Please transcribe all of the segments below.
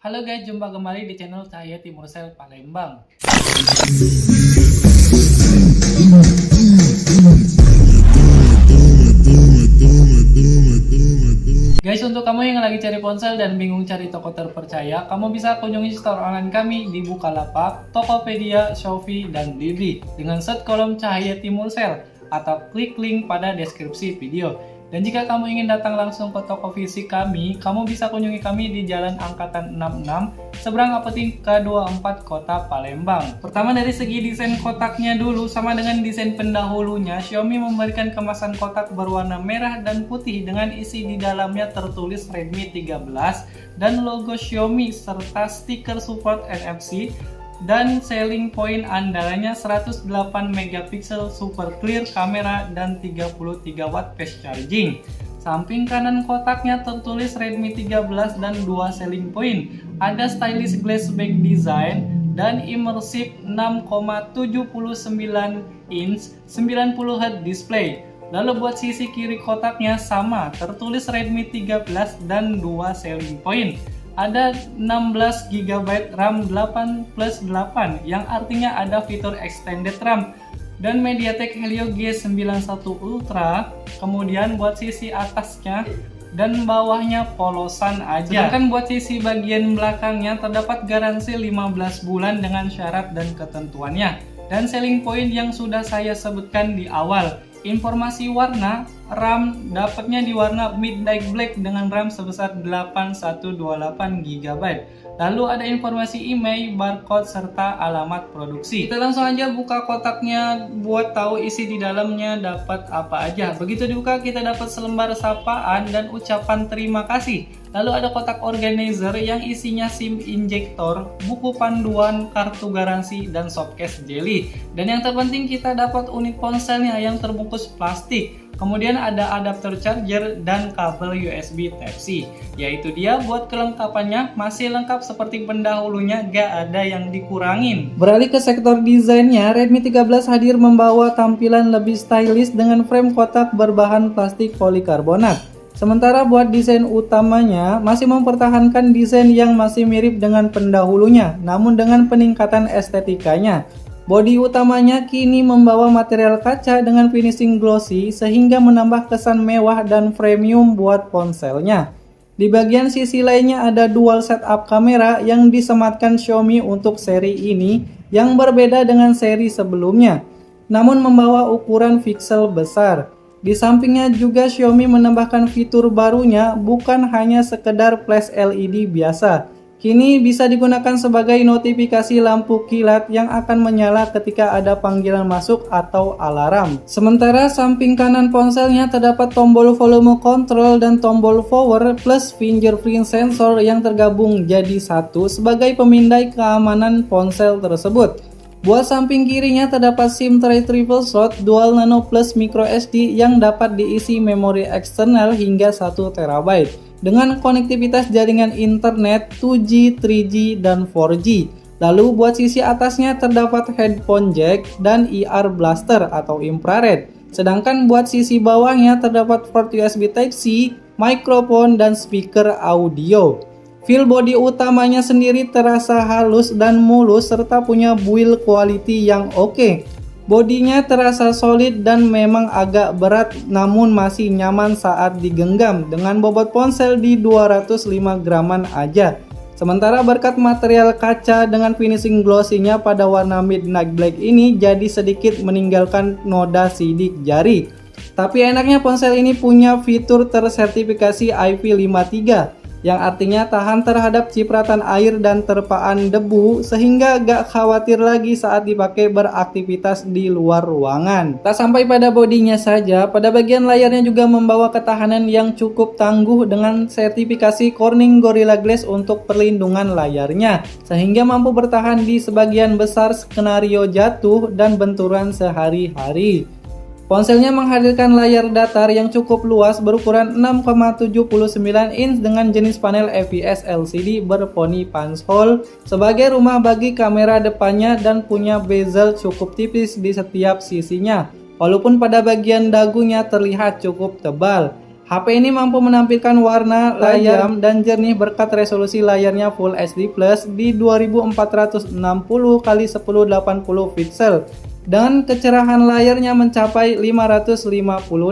Halo guys, jumpa kembali di channel Cahaya Timur Sel Palembang. Guys, untuk kamu yang lagi cari ponsel dan bingung cari toko terpercaya, kamu bisa kunjungi store online kami di Bukalapak, Tokopedia, Shopee, dan Blibli dengan search kolom Cahaya Timur Sel atau klik link pada deskripsi video. Dan jika kamu ingin datang langsung ke toko fisik kami, kamu bisa kunjungi kami di Jalan Angkatan 66, seberang Apotika 24, Kota Palembang. Pertama dari segi desain kotaknya dulu, sama dengan desain pendahulunya, Xiaomi memberikan kemasan kotak berwarna merah dan putih dengan isi di dalamnya tertulis Redmi 13 dan logo Xiaomi serta stiker support NFC. Dan selling point andalanya 108 megapiksel super clear kamera dan 33 watt fast charging. Samping kanan kotaknya tertulis Redmi 13 dan dua selling point. Ada stylish glass back design dan immersive 6,79 inch 90Hz display. Lalu buat sisi kiri kotaknya sama, tertulis Redmi 13 dan dua selling point. Ada 16 GB RAM 8+8 yang artinya ada fitur extended RAM dan MediaTek Helio G91 Ultra. Kemudian buat sisi atasnya dan bawahnya polosan aja. Sedangkan buat sisi bagian belakangnya terdapat garansi 15 bulan dengan syarat dan ketentuannya. Dan selling point yang sudah saya sebutkan di awal. Informasi warna, RAM dapatnya di warna Midnight Black dengan RAM sebesar 8128 GB. Lalu ada informasi email, barcode, serta alamat produksi. Kita langsung aja buka kotaknya buat tahu isi di dalamnya dapat apa aja. Begitu dibuka kita dapat selembar sapaan dan ucapan terima kasih. Lalu ada kotak organizer yang isinya SIM injektor, buku panduan, kartu garansi, dan softcase jelly. Dan yang terpenting kita dapat unit ponselnya yang terbungkus plastik. Kemudian ada adapter charger dan kabel USB Type-C. Yaitu dia buat kelengkapannya masih lengkap seperti pendahulunya, gak ada yang dikurangin. Beralih ke sektor desainnya, Redmi 13 hadir membawa tampilan lebih stylish dengan frame kotak berbahan plastik polikarbonat. Sementara buat desain utamanya masih mempertahankan desain yang masih mirip dengan pendahulunya, namun dengan peningkatan estetikanya. Bodi utamanya kini membawa material kaca dengan finishing glossy sehingga menambah kesan mewah dan premium buat ponselnya. Di bagian sisi lainnya ada dual setup kamera yang disematkan Xiaomi untuk seri ini yang berbeda dengan seri sebelumnya, namun membawa ukuran piksel besar. Di sampingnya juga Xiaomi menambahkan fitur barunya, bukan hanya sekedar flash LED biasa. Kini bisa digunakan sebagai notifikasi lampu kilat yang akan menyala ketika ada panggilan masuk atau alarm. Sementara samping kanan ponselnya terdapat tombol volume control dan tombol power plus fingerprint sensor yang tergabung jadi satu sebagai pemindai keamanan ponsel tersebut. Buat samping kirinya terdapat SIM tray triple slot dual nano plus micro SD yang dapat diisi memori eksternal hingga 1 TB dengan konektivitas jaringan internet 2G, 3G, dan 4G. Lalu buat sisi atasnya terdapat headphone jack dan IR blaster atau infrared. Sedangkan buat sisi bawahnya terdapat port USB Type-C, mikrofon, dan speaker audio. Feel body utamanya sendiri terasa halus dan mulus serta punya build quality yang oke. Bodinya terasa solid dan memang agak berat namun masih nyaman saat digenggam dengan bobot ponsel di 205 graman aja. Sementara berkat material kaca dengan finishing glossy-nya pada warna midnight black ini jadi sedikit meninggalkan noda sidik jari. Tapi enaknya ponsel ini punya fitur tersertifikasi IP53 yang artinya tahan terhadap cipratan air dan terpaan debu sehingga gak khawatir lagi saat dipakai beraktivitas di luar ruangan. Tak sampai pada bodinya saja, pada bagian layarnya juga membawa ketahanan yang cukup tangguh dengan sertifikasi Corning Gorilla Glass untuk perlindungan layarnya sehingga mampu bertahan di sebagian besar skenario jatuh dan benturan sehari-hari. Ponselnya menghadirkan layar datar yang cukup luas berukuran 6,79 inch dengan jenis panel IPS LCD berponi punch hole sebagai rumah bagi kamera depannya dan punya bezel cukup tipis di setiap sisinya. Walaupun pada bagian dagunya terlihat cukup tebal. HP ini mampu menampilkan warna, tajam, dan jernih berkat resolusi layarnya Full HD Plus di 2460 x 1080 pixel dan kecerahan layarnya mencapai 550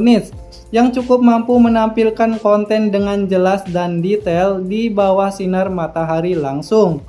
nits yang cukup mampu menampilkan konten dengan jelas dan detail di bawah sinar matahari langsung.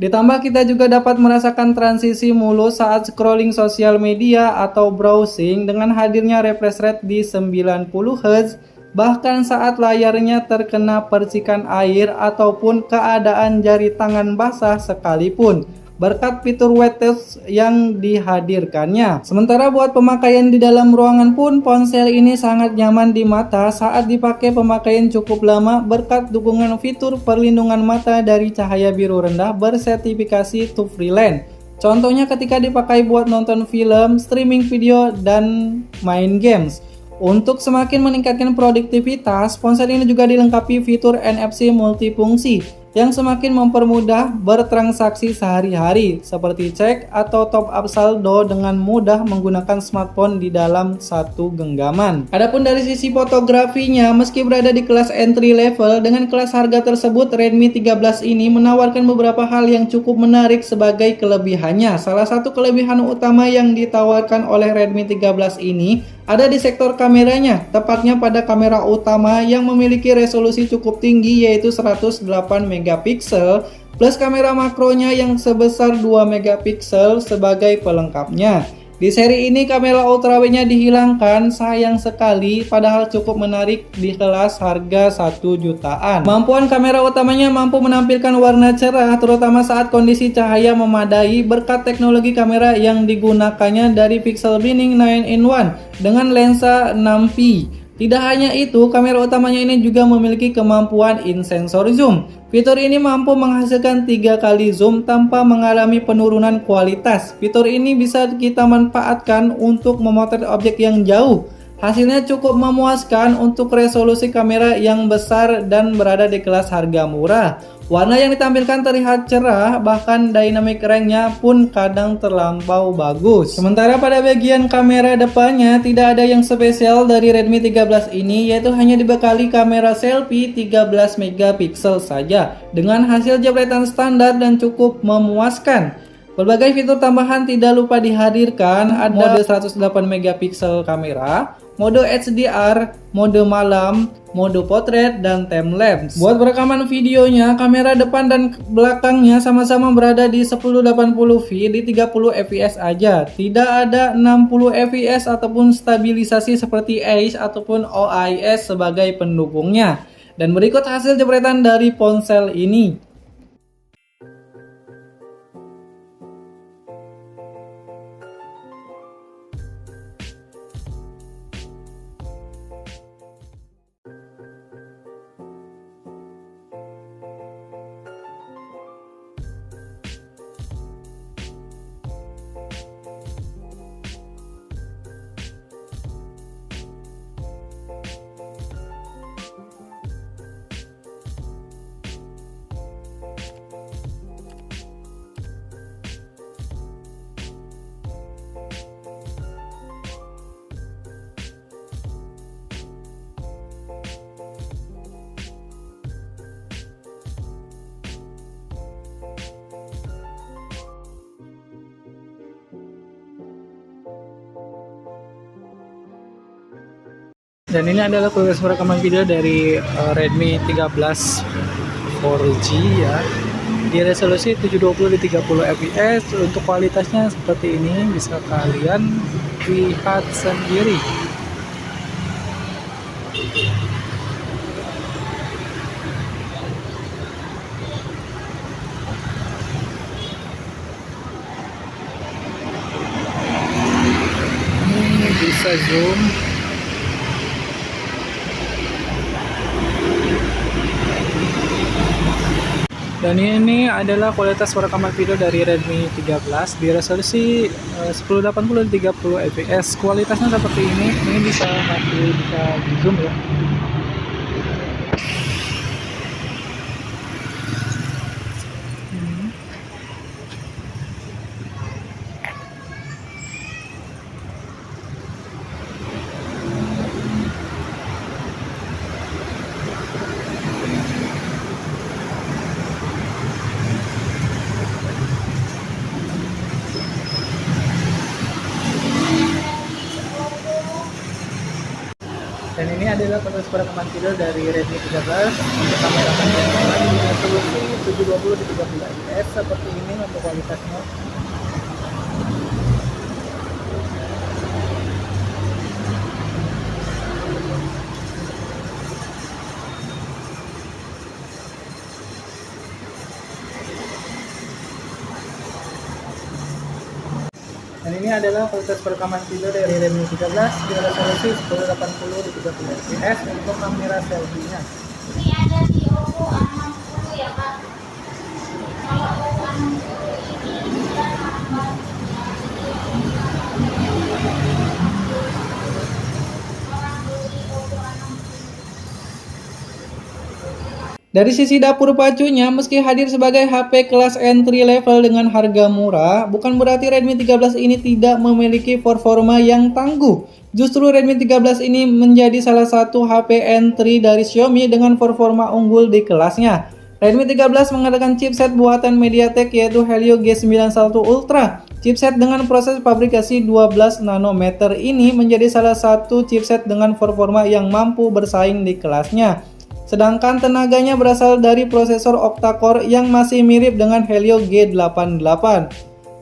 Ditambah kita juga dapat merasakan transisi mulus saat scrolling sosial media atau browsing dengan hadirnya refresh rate di 90 Hz, bahkan saat layarnya terkena percikan air ataupun keadaan jari tangan basah sekalipun, berkat fitur wet touch yang dihadirkannya. Sementara buat pemakaian di dalam ruangan pun, ponsel ini sangat nyaman di mata saat dipakai pemakaian cukup lama berkat dukungan fitur perlindungan mata dari cahaya biru rendah bersertifikasi TÜV Rheinland. Contohnya ketika dipakai buat nonton film, streaming video, dan main games. Untuk semakin meningkatkan produktivitas, ponsel ini juga dilengkapi fitur NFC multifungsi yang semakin mempermudah bertransaksi sehari-hari seperti cek atau top up saldo dengan mudah menggunakan smartphone di dalam satu genggaman. Adapun dari sisi fotografinya, meski berada di kelas entry level, dengan kelas harga tersebut Redmi 13 ini menawarkan beberapa hal yang cukup menarik sebagai kelebihannya. Salah satu kelebihan utama yang ditawarkan oleh Redmi 13 ini ada di sektor kameranya, tepatnya pada kamera utama yang memiliki resolusi cukup tinggi yaitu 108 megapiksel plus kamera makronya yang sebesar 2 megapiksel sebagai pelengkapnya. Di seri ini kamera ultrawide-nya dihilangkan, sayang sekali, padahal cukup menarik di kelas harga 1 jutaan. Kemampuan kamera utamanya mampu menampilkan warna cerah terutama saat kondisi cahaya memadai berkat teknologi kamera yang digunakannya dari pixel binning 9-in-1 dengan lensa 6p. Tidak hanya itu, kamera utamanya ini juga memiliki kemampuan in-sensor zoom. Fitur ini mampu menghasilkan 3 kali zoom tanpa mengalami penurunan kualitas. Fitur ini bisa kita manfaatkan untuk memotret objek yang jauh. Hasilnya cukup memuaskan untuk resolusi kamera yang besar dan berada di kelas harga murah. Warna yang ditampilkan terlihat cerah, bahkan dynamic range-nya pun kadang terlampau bagus. Sementara pada bagian kamera depannya tidak ada yang spesial dari Redmi 13 ini, yaitu hanya dibekali kamera selfie 13 megapiksel saja dengan hasil jepretan standar dan cukup memuaskan. Berbagai fitur tambahan tidak lupa dihadirkan, ada mode 108 megapiksel kamera, mode HDR, mode malam, mode potret, dan time-lapse. Buat perekaman videonya, kamera depan dan belakangnya sama-sama berada di 1080p di 30 fps aja. Tidak ada 60 fps ataupun stabilisasi seperti AIS ataupun OIS sebagai pendukungnya. Dan berikut hasil jepretan dari ponsel ini. Dan ini adalah kualitas perekaman video dari Redmi 13 4G ya. Di resolusi 720 di 30 fps. Untuk kualitasnya seperti ini, bisa kalian lihat sendiri. Ini bisa zoom. Dan ini adalah kualitas perekaman video dari Redmi 13 di resolusi 1080 30 fps. Kualitasnya seperti ini. Ini bisa di zoom ya. ini adalah proses perekaman video dari Redmi 13 untuk kamera panjang dengan resolusi 720 di 30 fps seperti ini untuk kualitasnya. Dan ini adalah kualitas perekaman video dari Redmi 13 dengan resolusi 1080 di 30 fps untuk kamera selfie-nya. Ini ada di Oppo A60 ya Kak. Kalau Oppo A60 ini dia tambah orang beli Oppo A60. Dari sisi dapur pacunya, meski hadir sebagai HP kelas entry level dengan harga murah, bukan berarti Redmi 13 ini tidak memiliki performa yang tangguh. Justru Redmi 13 ini menjadi salah satu HP entry dari Xiaomi dengan performa unggul di kelasnya. Redmi 13 menggunakan chipset buatan MediaTek yaitu Helio G91 Ultra. Chipset dengan proses fabrikasi 12 nanometer ini menjadi salah satu chipset dengan performa yang mampu bersaing di kelasnya. Sedangkan tenaganya berasal dari prosesor octa-core yang masih mirip dengan Helio G88.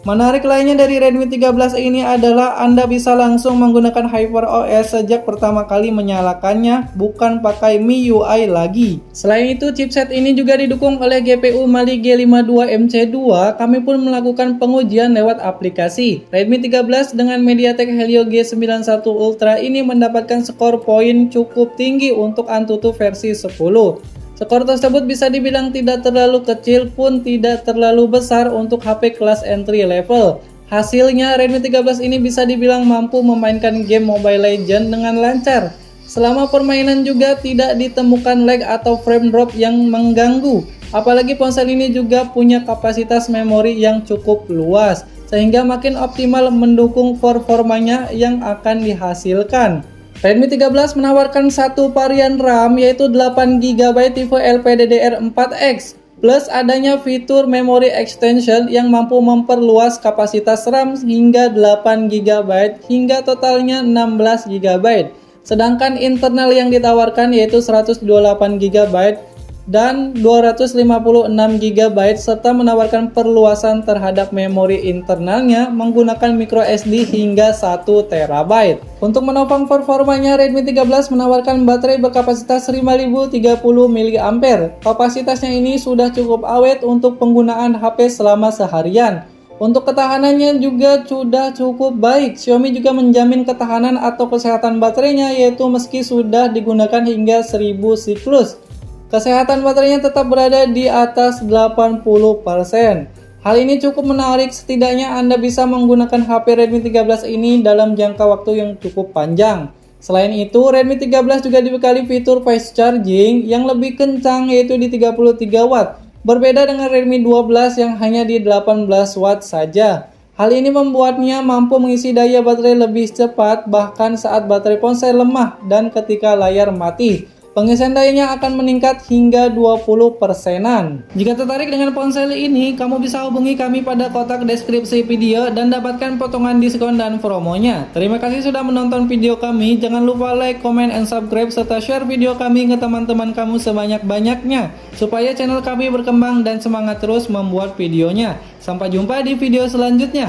Menarik lainnya dari Redmi 13 ini adalah Anda bisa langsung menggunakan HyperOS sejak pertama kali menyalakannya, bukan pakai MIUI lagi. Selain itu, chipset ini juga didukung oleh GPU Mali G52MC2. Kami pun melakukan pengujian lewat aplikasi. Redmi 13 dengan MediaTek Helio G91 Ultra ini mendapatkan skor poin cukup tinggi untuk Antutu versi 10. Skor tersebut bisa dibilang tidak terlalu kecil pun tidak terlalu besar untuk HP kelas entry level. Hasilnya, Redmi 13 ini bisa dibilang mampu memainkan game Mobile Legends dengan lancar. Selama permainan juga tidak ditemukan lag atau frame drop yang mengganggu. Apalagi ponsel ini juga punya kapasitas memori yang cukup luas, sehingga makin optimal mendukung performanya yang akan dihasilkan. Redmi 13 menawarkan satu varian RAM yaitu 8GB tipe LPDDR4X plus adanya fitur memory extension yang mampu memperluas kapasitas RAM hingga 8GB hingga totalnya 16GB. Sedangkan internal yang ditawarkan yaitu 128GB dan 256GB serta menawarkan perluasan terhadap memori internalnya menggunakan microSD hingga 1TB. Untuk menopang performanya, Redmi 13 menawarkan baterai berkapasitas 5030 mAh. Kapasitasnya ini sudah cukup awet untuk penggunaan HP selama seharian. Untuk ketahanannya juga sudah cukup baik. Xiaomi juga menjamin ketahanan atau kesehatan baterainya yaitu meski sudah digunakan hingga 1000 siklus. Kesehatan baterainya tetap berada di atas 80%. Hal ini cukup menarik, setidaknya Anda bisa menggunakan HP Redmi 13 ini dalam jangka waktu yang cukup panjang. Selain itu, Redmi 13 juga dibekali fitur fast charging yang lebih kencang yaitu di 33 Watt. Berbeda dengan Redmi 12 yang hanya di 18 Watt saja. Hal ini membuatnya mampu mengisi daya baterai lebih cepat bahkan saat baterai ponsel lemah dan ketika layar mati. Pengisian dayanya akan meningkat hingga 20%-an. Jika tertarik dengan ponsel ini, kamu bisa hubungi kami pada kotak deskripsi video dan dapatkan potongan diskon dan promonya. Terima kasih sudah menonton video kami. Jangan lupa like, comment, and subscribe serta share video kami ke teman-teman kamu sebanyak-banyaknya supaya channel kami berkembang dan semangat terus membuat videonya. Sampai jumpa di video selanjutnya.